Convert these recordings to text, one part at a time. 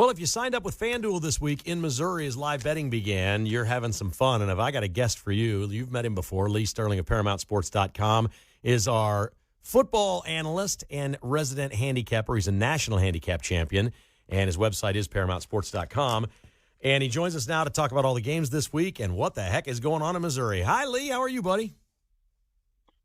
Well, if you signed up with FanDuel this week in Missouri as live betting began, you're having some fun. And if I got a guest for you, you've met him before. Lee Sterling of ParamountSports.com is our football analyst and resident handicapper. He's a national handicap champion, and his website is ParamountSports.com. And he joins us now to talk about all the games this week and what the heck is going on in Missouri. Hi, Lee. How are you, buddy?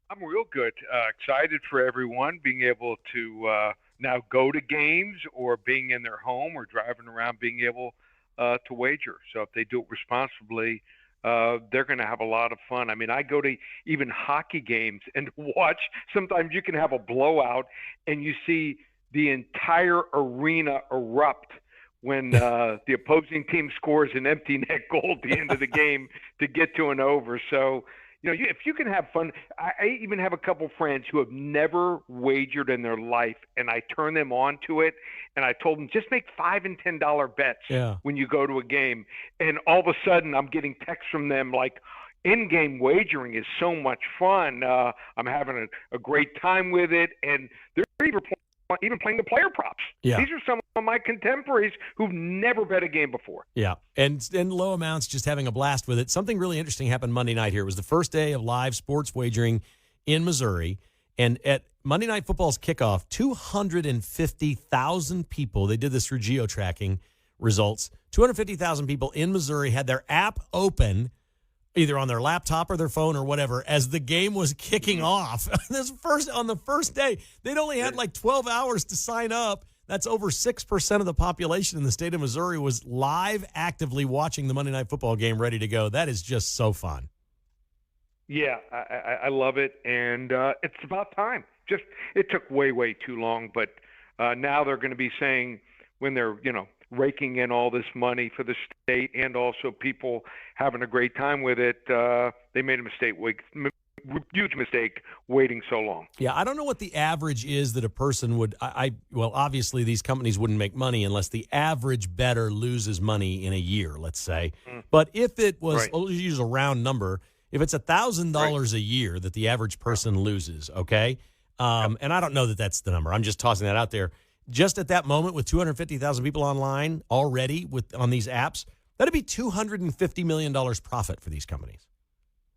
I'm real good. Excited for everyone being able to now go to games or being in their home or driving around being able to wager. So if they do it responsibly, they're going to have a lot of fun. I mean, I go to even hockey games and watch. Sometimes you can have a blowout and you see the entire arena erupt when the opposing team scores an empty net goal at the end of the game to get to an over. So, if you can have fun, I even have a couple friends who have never wagered in their life, and I turn them on to it, and I told them, just make $5 and $10 bets when you go to a game. And all of a sudden, I'm getting texts from them like, in-game wagering is so much fun. I'm having a great time with it, and they're even playing the player props. Yeah. These are some of my contemporaries who've never bet a game before. Yeah, and low amounts, just having a blast with it. Something really interesting happened Monday night here. It was the first day of live sports wagering in Missouri, and at Monday Night Football's kickoff, 250,000 people, they did this through geo-tracking results, 250,000 people in Missouri had their app open, either on their laptop or their phone or whatever, as the game was kicking off. On the first day, they'd only had like 12 hours to sign up. That's over 6% of the population in the state of Missouri was live, actively watching the Monday Night Football game, ready to go. That is just so fun. Yeah, I love it, and it's about time. It took way, way too long, but now they're going to be saying when they're, raking in all this money for the state and also people having a great time with it, they made a huge mistake waiting so long. Yeah, I don't know what the average is that a person would well, obviously these companies wouldn't make money unless the average bettor loses money in a year, let's say. But if it was, let's use a round number, if it's $1,000 a year that the average person loses, okay? And I don't know that that's the number. I'm just tossing that out there. Just at that moment, with 250,000 people online already on these apps, that'd be $250 million profit for these companies.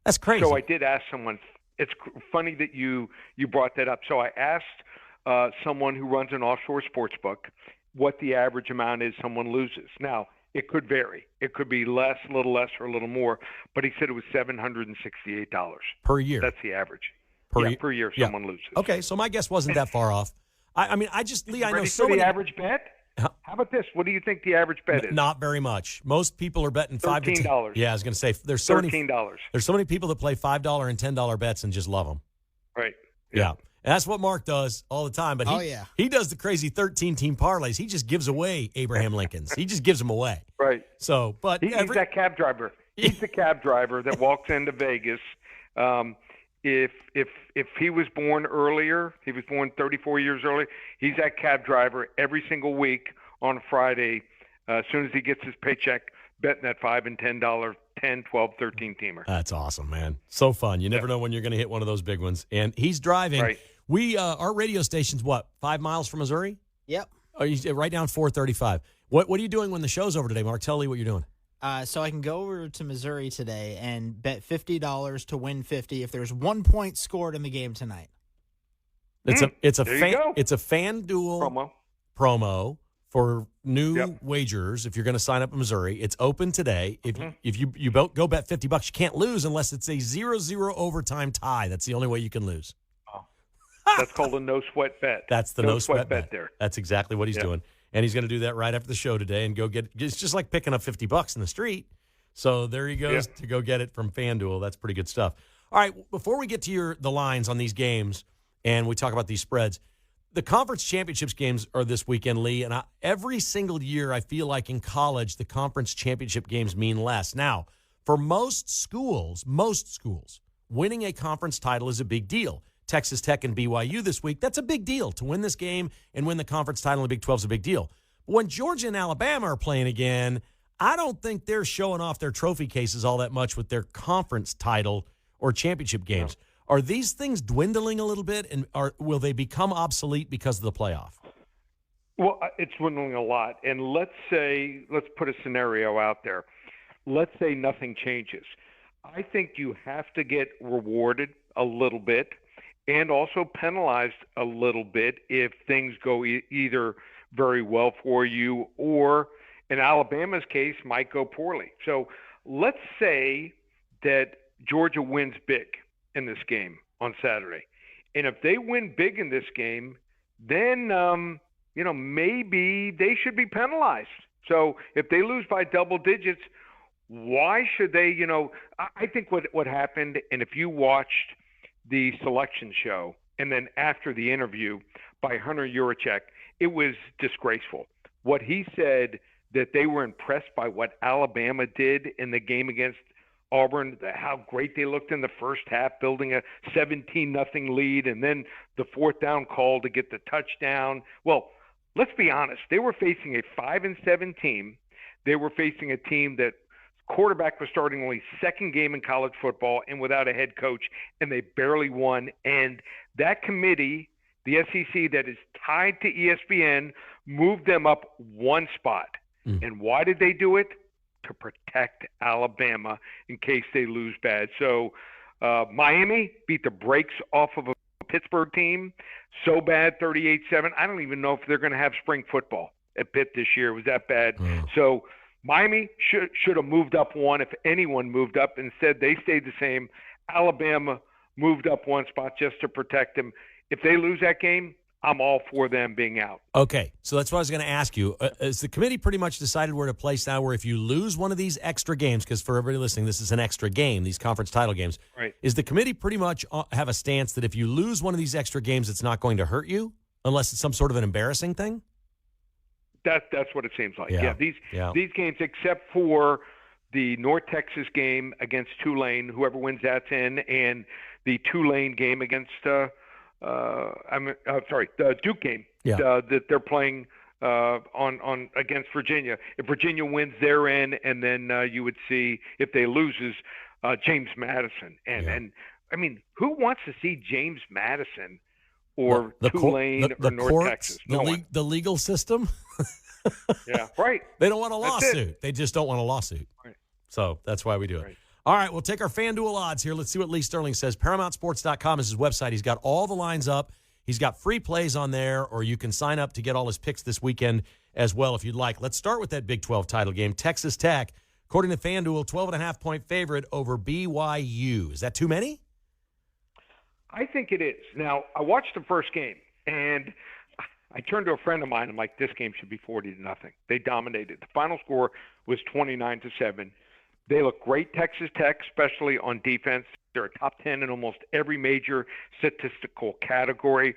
That's crazy. So I did ask someone. It's funny that you brought that up. So I asked someone who runs an offshore sports book what the average amount is someone loses. Now, it could vary. It could be less, a little less, or a little more. But he said it was $768 per year. That's the average. Per year someone loses. Okay, so my guess wasn't that far off. Lee, I know so many. The average bet? How about this? What do you think the average bet is? Not very much. Most people are betting $5 to $10. Yeah, I was going to say there's so $13. There's so many people that play $5 and $10 bets and just love them. Right. Yeah. And that's what Mark does all the time. But he does the crazy 13-team parlays. He just gives away Abraham Lincolns. He just gives them away. Right. So, but he's that cab driver. He's the cab driver that walks into Vegas. If he was born earlier, he was born 34 years early, he's that cab driver every single week on Friday. As soon as he gets his paycheck, betting that $5 and $10, 10, 12, 13 teamer. That's awesome, man. So fun. You never know when you're going to hit one of those big ones. And he's driving. Right. Our radio station's 5 miles from Missouri? Yep. Oh, right down 435. What are you doing when the show's over today, Mark? Tell me what you're doing. So I can go over to Missouri today and bet $50 to win $50 if there's 1 point scored in the game tonight. It's a FanDuel promo for new wagers. If you're going to sign up in Missouri, it's open today. If you go bet $50, you can't lose unless it's a 0-0 overtime tie. That's the only way you can lose. Oh. That's called a no sweat bet. That's the no sweat bet there. That's exactly what he's doing. And he's going to do that right after the show today and go get – it's just like picking up $50 in the street. So there he goes to go get it from FanDuel. That's pretty good stuff. All right, before we get to the lines on these games and we talk about these spreads, the conference championships games are this weekend, Lee. And every single year I feel like in college the conference championship games mean less. Now, for most schools, winning a conference title is a big deal. Texas Tech and BYU this week, that's a big deal. To win this game and win the conference title in the Big 12 is a big deal. But when Georgia and Alabama are playing again, I don't think they're showing off their trophy cases all that much with their conference title or championship games. No. Are these things dwindling a little bit, and will they become obsolete because of the playoff? Well, it's dwindling a lot. And let's put a scenario out there. Let's say nothing changes. I think you have to get rewarded a little bit and also penalized a little bit if things go either very well for you or, in Alabama's case, might go poorly. So let's say that Georgia wins big in this game on Saturday. And if they win big in this game, then maybe they should be penalized. So if they lose by double digits, why should they? I think what happened, and if you watched the selection show and then after the interview by Hunter Yurachek, it was disgraceful. What he said, that they were impressed by what Alabama did in the game against Auburn, how great they looked in the first half, building a 17-0 lead, and then the fourth down call to get the touchdown. Well, let's be honest. They were facing a 5-7 team. They were facing a team that quarterback was starting only second game in college football and without a head coach, and they barely won. And that committee, the SEC, that is tied to ESPN, moved them up one spot. And why did they do it? To protect Alabama in case they lose bad. So Miami beat the brakes off of a Pittsburgh team so bad, 38-7. I don't even know if they're going to have spring football at Pitt this year. It was that bad. So Miami should have moved up one if anyone moved up. Instead, they stayed the same. Alabama moved up one spot just to protect them. If they lose that game, I'm all for them being out. Okay, so that's what I was going to ask you. Has the committee pretty much decided where to place now where if you lose one of these extra games, because for everybody listening, this is an extra game, these conference title games, right? Is the committee pretty much have a stance that if you lose one of these extra games, it's not going to hurt you unless it's some sort of an embarrassing thing? That's what it seems like. Yeah. These games, except for the North Texas game against Tulane, whoever wins that's in, and the Tulane game against the Duke game that they're playing on against Virginia. If Virginia wins, they're in, and then you would see if they loses James Madison. And I mean, who wants to see James Madison or Tulane or North courts, Texas? The legal system. Yeah, right. They don't want a lawsuit. They just don't want a lawsuit. Right. So that's why we do it. Right. All right, we'll take our FanDuel odds here. Let's see what Lee Sterling says. ParamountSports.com is his website. He's got all the lines up. He's got free plays on there, or you can sign up to get all his picks this weekend as well if you'd like. Let's start with that Big 12 title game. Texas Tech, according to FanDuel, 12.5-point favorite over BYU. Is that too many? I think it is. Now, I watched the first game, and I turned to a friend of mine. I'm like, this game should be 40-0. They dominated. The final score was 29-7. They look great, Texas Tech, especially on defense. They're a top 10 in almost every major statistical category.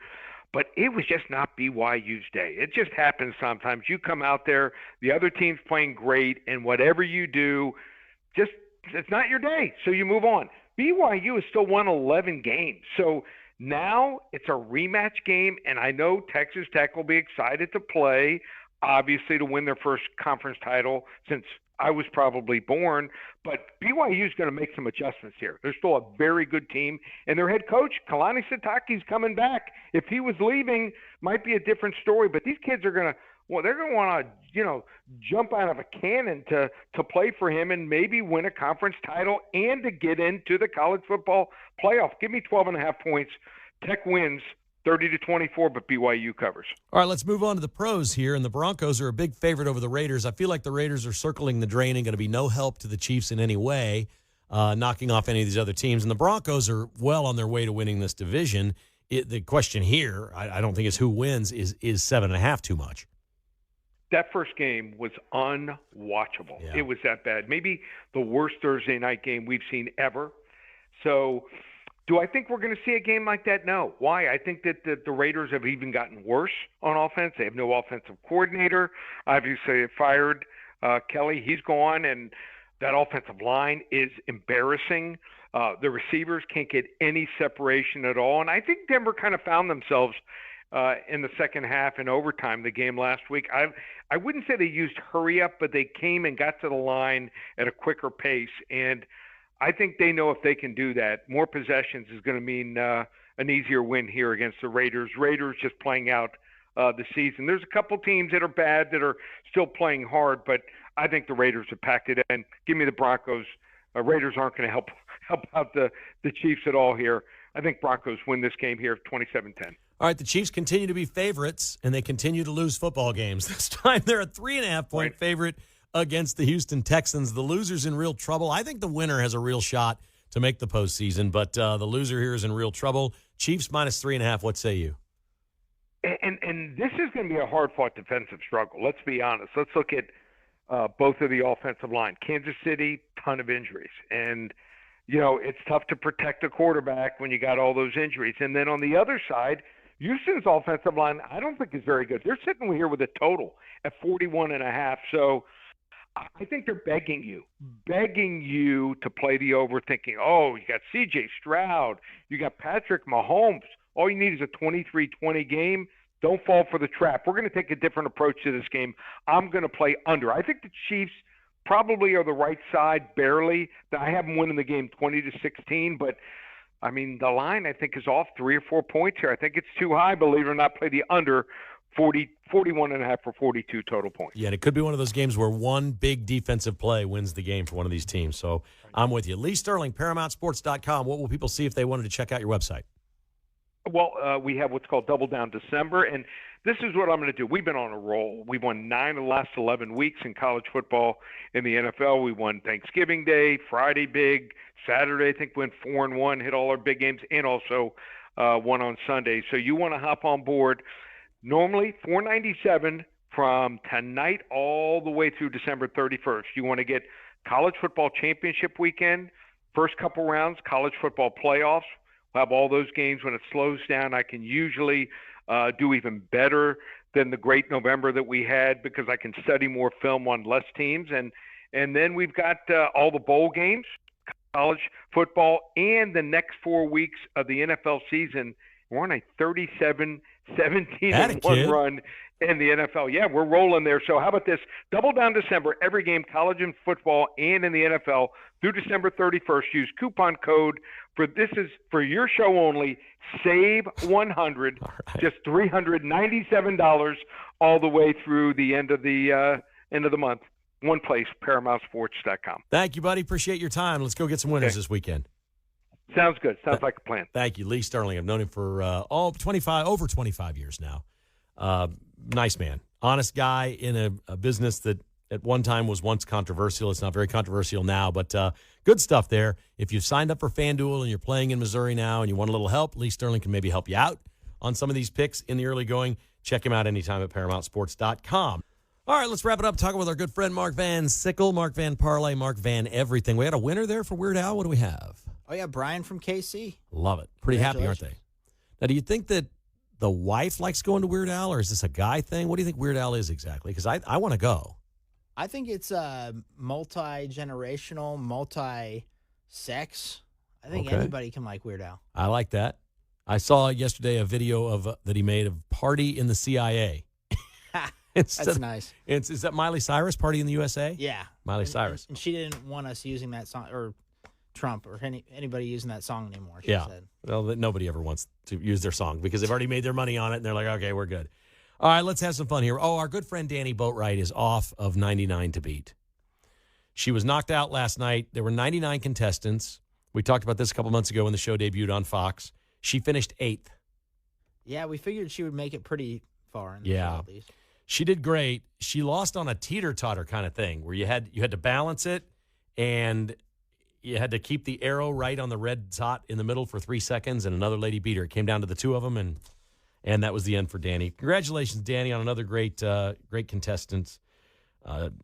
But it was just not BYU's day. It just happens sometimes. You come out there, the other team's playing great, and whatever you do, it's not your day. So you move on. BYU has still won 11 games. So now it's a rematch game, and I know Texas Tech will be excited to play, obviously, to win their first conference title since I was probably born, but BYU is going to make some adjustments here. They're still a very good team, and their head coach, Kalani Sitake's coming back. If he was leaving, might be a different story, but these kids are going to they're going to want to, jump out of a cannon to play for him and maybe win a conference title and to get into the college football playoff. Give me 12.5 points. Tech wins 30-24, but BYU covers. All right, let's move on to the pros here. And the Broncos are a big favorite over the Raiders. I feel like the Raiders are circling the drain and going to be no help to the Chiefs in any way, knocking off any of these other teams. And the Broncos are well on their way to winning this division. The question here, I don't think is who wins, is 7.5 too much? That first game was unwatchable. Yeah. It was that bad. Maybe the worst Thursday night game we've seen ever. So do I think we're going to see a game like that? No. Why? I think that the Raiders have even gotten worse on offense. They have no offensive coordinator. Obviously, they fired Kelly. He's gone, and that offensive line is embarrassing. The receivers can't get any separation at all. And I think Denver kind of found themselves in the second half and overtime, the game last week. I wouldn't say they used hurry up, but they came and got to the line at a quicker pace. And I think they know if they can do that, more possessions is going to mean an easier win here against the Raiders. Raiders just playing out the season. There's a couple teams that are bad that are still playing hard, but I think the Raiders have packed it in. Give me the Broncos. Raiders aren't going to help out the Chiefs at all here. I think Broncos win this game here 27-10. All right, the Chiefs continue to be favorites, and they continue to lose football games. This time they're a 3.5-point favorite against the Houston Texans. The loser's in real trouble. I think the winner has a real shot to make the postseason, but the loser here is in real trouble. Chiefs minus 3.5. What say you? And this is going to be a hard-fought defensive struggle. Let's be honest. Let's look at both of the offensive line. Kansas City, ton of injuries. And, it's tough to protect a quarterback when you got all those injuries. And then on the other side, Houston's offensive line, I don't think is very good. They're sitting here with a total at 41.5. So I think they're begging you to play the over, thinking, oh, you got C.J. Stroud, you got Patrick Mahomes. All you need is a 23-20 game. Don't fall for the trap. We're going to take a different approach to this game. I'm going to play under. I think the Chiefs probably are the right side, barely. I have them winning the game 20-16, but I mean, the line, I think, is off 3 or 4 points here. I think it's too high, believe it or not. Play the under 41.5 for 42 total points. Yeah, and it could be one of those games where one big defensive play wins the game for one of these teams. So I'm with you. Lee Sterling, ParamountSports.com. What will people see if they wanted to check out your website? Well, we have what's called Double Down December, and this is what I'm going to do. We've been on a roll. We've won 9 of the last 11 weeks in college football. In the NFL, we won Thanksgiving Day, Friday big, Saturday I think went 4-1, hit all our big games, and also won on Sunday. So you want to hop on board. Normally $4.97 from tonight all the way through December 31st. You want to get college football championship weekend, first couple rounds, college football playoffs. We'll have all those games. When it slows down, I can usually do even better than the great November that we had because I can study more film on less teams. And then we've got all the bowl games, college football, and the next 4 weeks of the NFL season. We're on a 37-17-1 run in the NFL. Yeah, we're rolling there. So how about this? Double down December, every game, college and football, and in the NFL through December 31st. Use coupon code for your show only, save 100, just $397 all the way through the end of the month. One place, ParamountSports.com. Thank you, buddy. Appreciate your time. Let's go get some winners this weekend. Sounds good. Sounds like a plan. Thank you, Lee Sterling. I've known him for over 25 years now. Nice man. Honest guy in a business that at one time was once controversial. It's not very controversial now, but good stuff there. If you've signed up for FanDuel and you're playing in Missouri now and you want a little help, Lee Sterling can maybe help you out on some of these picks in the early going. Check him out anytime at ParamountSports.com. All right, let's wrap it up talking with our good friend Mark Van Sickle, Mark Van Parlay, Mark Van Everything. We had a winner there for Weird Al. What do we have? Oh, yeah, Brian from KC. Love it. Pretty happy, aren't they? Now, do you think that the wife likes going to Weird Al, or is this a guy thing? What do you think Weird Al is exactly? Because I want to go. I think it's multi-generational, multi-sex. I think anybody can like Weird Al. I like that. I saw yesterday a video that he made of Party in the CIA. That's nice. Is that Miley Cyrus, Party in the USA? Yeah. Miley Cyrus. And she didn't want us using that song, or Trump, or anybody using that song anymore, she said. Well, nobody ever wants to use their song because they've already made their money on it, and they're like, okay, we're good. All right, let's have some fun here. Oh, our good friend Danny Boatwright is off of 99 to beat. She was knocked out last night. There were 99 contestants. We talked about this a couple months ago when the show debuted on Fox. She finished 8th. Yeah, we figured she would make it pretty far in the show at least. She did great. She lost on a teeter-totter kind of thing where you had to balance it, and you had to keep the arrow right on the red dot in the middle for 3 seconds, and another lady beat her. It came down to the two of them, and that was the end for Danny. Congratulations, Danny, on another great contestant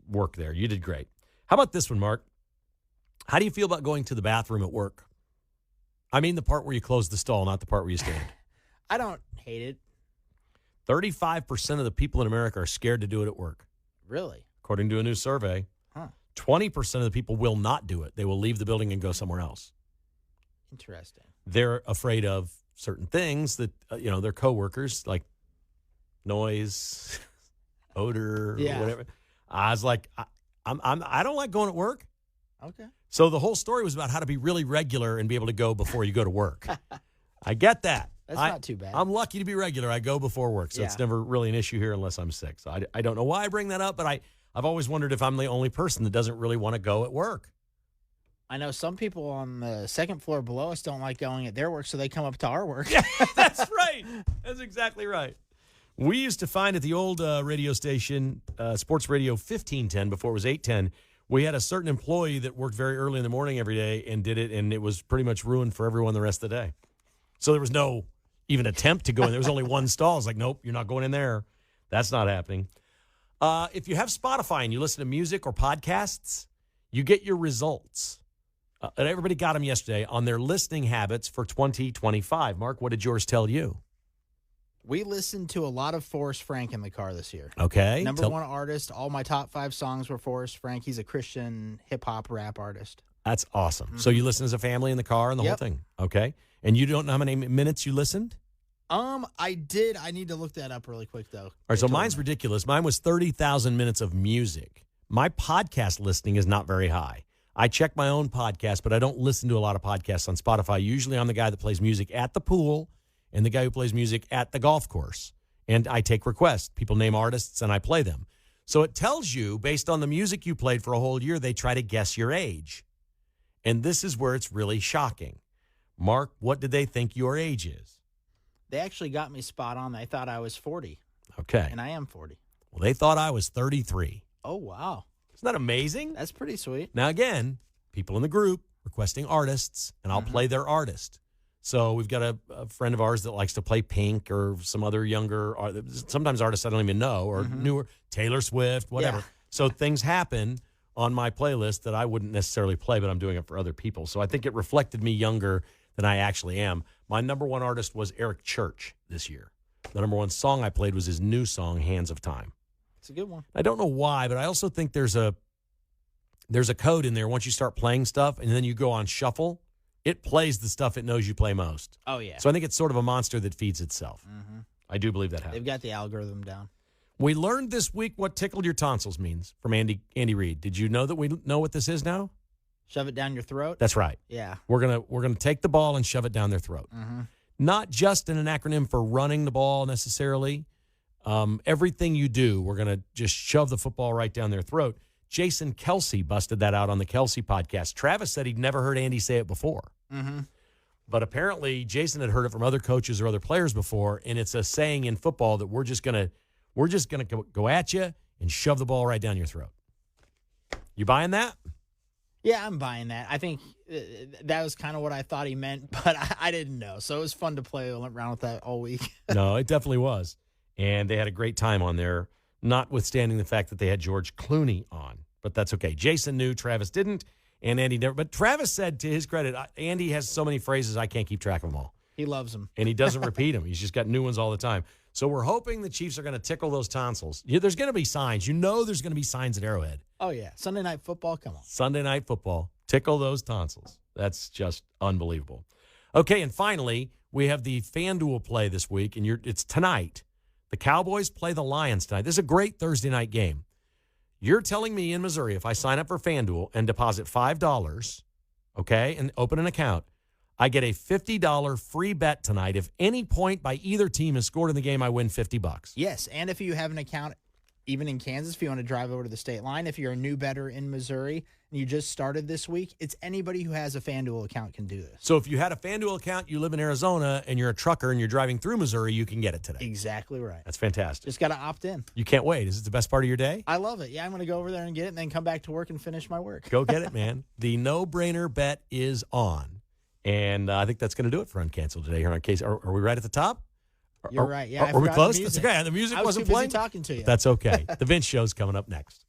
work there. You did great. How about this one, Mark? How do you feel about going to the bathroom at work? I mean the part where you close the stall, not the part where you stand. I don't hate it. 35% of the people in America are scared to do it at work. Really? According to a new survey. 20% of the people will not do it. They will leave the building and go somewhere else. Interesting. They're afraid of certain things that, their coworkers, like noise, odor, whatever. I was like, I don't like going at work. Okay. So the whole story was about how to be really regular and be able to go before you go to work. I get that. That's not too bad. I'm lucky to be regular. I go before work, so it's never really an issue here unless I'm sick. So I don't know why I bring that up, but I've always wondered if I'm the only person that doesn't really want to go at work. I know some people on the second floor below us don't like going at their work, so they come up to our work. Yeah, that's right. That's exactly right. We used to find at the old radio station, Sports Radio 1510, before it was 810, we had a certain employee that worked very early in the morning every day and did it, and it was pretty much ruined for everyone the rest of the day. So there was no even attempt to go in. There was only one stall. It's like, nope, you're not going in there. That's not happening. If you have Spotify and you listen to music or podcasts, you get your results. And everybody got them yesterday on their listening habits for 2025. Mark, what did yours tell you? We listened to a lot of Forrest Frank in the car this year. Okay. Number one artist. All my top 5 songs were Forrest Frank. He's a Christian hip-hop rap artist. That's awesome. Mm-hmm. So you listen as a family in the car and the whole thing. Okay. And you don't know how many minutes you listened? I did. I need to look that up really quick, though. All right, so mine's ridiculous. Mine was 30,000 minutes of music. My podcast listening is not very high. I check my own podcast, but I don't listen to a lot of podcasts on Spotify. Usually I'm the guy that plays music at the pool and the guy who plays music at the golf course. And I take requests. People name artists, and I play them. So it tells you, based on the music you played for a whole year, they try to guess your age. And this is where it's really shocking. Mark, what did they think your age is? They actually got me spot on. They thought I was 40. Okay. And I am 40. Well, they thought I was 33. Oh, wow. Isn't that amazing? That's pretty sweet. Now, again, people in the group requesting artists, and I'll play their artist. So we've got a friend of ours that likes to play Pink or some other younger, sometimes artists I don't even know, or newer, Taylor Swift, whatever. Yeah. So things happen on my playlist that I wouldn't necessarily play, but I'm doing it for other people. So I think it reflected me younger than I actually am. My number one artist was Eric Church this year. The number one song I played was his new song, Hands of Time. It's a good one. I don't know why, but I also think there's a code in there once you start playing stuff and then you go on shuffle. It plays the stuff it knows you play most. Oh, yeah. So I think it's sort of a monster that feeds itself. Mm-hmm. I do believe that happens. They've got the algorithm down. We learned this week what tickled your tonsils means from Andy Reid. Did you know that we know what this is now? Shove it down your throat? That's right. Yeah. We're gonna take the ball and shove it down their throat. Mm-hmm. Not just in an acronym for running the ball necessarily. Everything you do, we're going to just shove the football right down their throat. Jason Kelsey busted that out on the Kelsey podcast. Travis said he'd never heard Andy say it before. Mm-hmm. But apparently Jason had heard it from other coaches or other players before, and it's a saying in football that we're just gonna go at you and shove the ball right down your throat. You buying that? Yeah, I'm buying that. I think that was kind of what I thought he meant, but I didn't know. So it was fun to play around with that all week. No, it definitely was. And they had a great time on there, notwithstanding the fact that they had George Clooney on. But that's okay. Jason knew, Travis didn't, and Andy never. But Travis said, to his credit, Andy has so many phrases, I can't keep track of them all. He loves them. And he doesn't repeat them. He's just got new ones all the time. So we're hoping the Chiefs are going to tickle those tonsils. There's going to be signs. There's going to be signs at Arrowhead. Oh, yeah. Sunday Night Football, come on. Sunday Night Football. Tickle those tonsils. That's just unbelievable. Okay, and finally, we have the FanDuel play this week, and it's tonight. The Cowboys play the Lions tonight. This is a great Thursday night game. You're telling me in Missouri, if I sign up for FanDuel and deposit $5, okay, and open an account, I get a $50 free bet tonight. If any point by either team is scored in the game, I win $50. Yes, and if you have an account, even in Kansas, if you want to drive over to the state line, if you're a new bettor in Missouri and you just started this week, it's anybody who has a FanDuel account can do this. So if you had a FanDuel account, you live in Arizona, and you're a trucker and you're driving through Missouri, you can get it today. Exactly right. That's fantastic. Just got to opt in. You can't wait. Is it the best part of your day? I love it. Yeah, I'm going to go over there and get it and then come back to work and finish my work. Go get it, man. The no-brainer bet is on. And I think that's going to do it for Uncanceled today here on Case. Are we right at the top? You're right. Yeah, are we close? That's okay. The music wasn't wasn't playing. Talking to you. That's okay. The Vince Show's coming up next.